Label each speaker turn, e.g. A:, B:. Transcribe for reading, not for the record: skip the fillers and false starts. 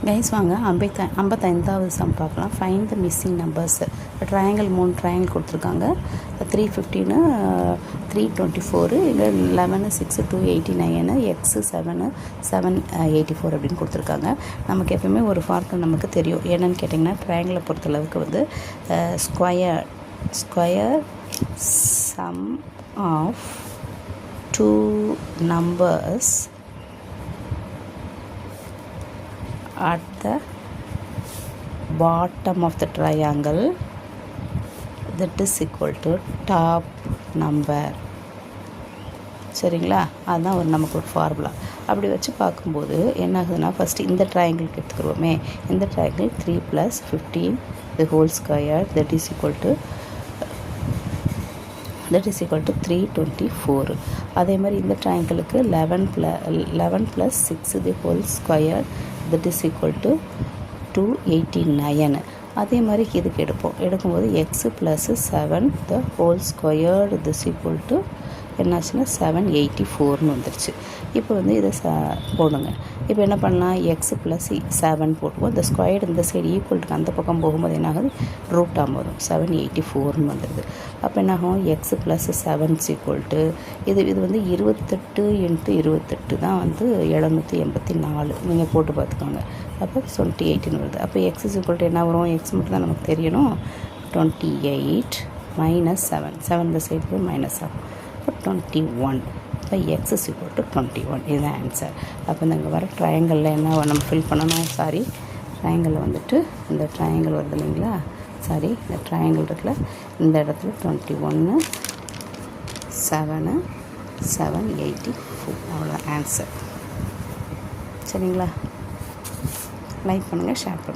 A: Guys வாங்க 55வது some பார்க்கலாம். Find the missing numbers. Triangle 3 triangle கொடுத்துருக்காங்க. 315 324 இங்கே 11 6 289 x 7 784 அப்படின்னு கொடுத்துருக்காங்க. நமக்கு எப்பவுமே ஒரு ஃபார்முலா நமக்கு தெரியும். என்னென்னு கேட்டிங்கன்னா ட்ரையாங்கிளை பொறுத்தளவுக்கு வந்து square sum of 2 numbers at the bottom of the triangle that is equal to top number. சரிங்களா? அதுதான் நமக்கு ஒரு ஃபார்முலா. அப்படி வச்சு பார்க்கும்போது என்ன ஆகுதுன்னா, ஃபஸ்ட்டு இந்த ட்ரையாங்கிளுக்கு எடுத்துக்கிறோமே. இந்த triangle 3 + 15 the whole square that is equal to 324. அதே மாதிரி இந்த ட்ரையாங்கிளுக்கு 11 + 6 the whole square that is equal to 289. அதே மாதிரி இதுக்கு எடுக்கும்போது x + 7 the whole squared this equal to என்னாச்சுன்னா 784ன்னு வந்துருச்சு. இப்போ வந்து இதை போடுங்க. இப்போ என்ன பண்ணலாம், x + 7 போட்டுவோம். இந்த ஸ்கொயர்டு இந்த சைடு ஈக்குவல்ட்டுக்கு அந்த பக்கம் போகும்போது என்ன ஆகுது, ரூட்டாக வரும். 784ன்னு வந்துடுது. அப்போ என்ன ஆகும், x + 7 = இது வந்து 28 × 28 தான் வந்து 784. நீங்கள் போட்டு பார்த்துக்கோங்க. அப்போ 28ன்னு வருது. அப்போ x = என்ன வரும், x மட்டும் தான் நமக்கு தெரியணும். 28 - 7 இந்த சைடு போய் மைனஸ் ஆகும். இப்போ 21. இப்போ x = 21. இதுதான் ஆன்சர். அப்போ இங்கே வர ட்ரையாங்கிளில் என்ன நம்ம ஃபில் பண்ணணும், ட்ரையாங்கிளில் வந்துட்டு இந்த ட்ரையாங்கிள் வருது இல்லைங்களா, இந்த ட்ரையாங்கிள் இருக்குல்ல, இந்த இடத்துல 21 7 784 அவ்வளோ ஆன்சர். சரிங்களா? லைக் பண்ணுங்கள், ஷேர் பண்ணுங்கள்.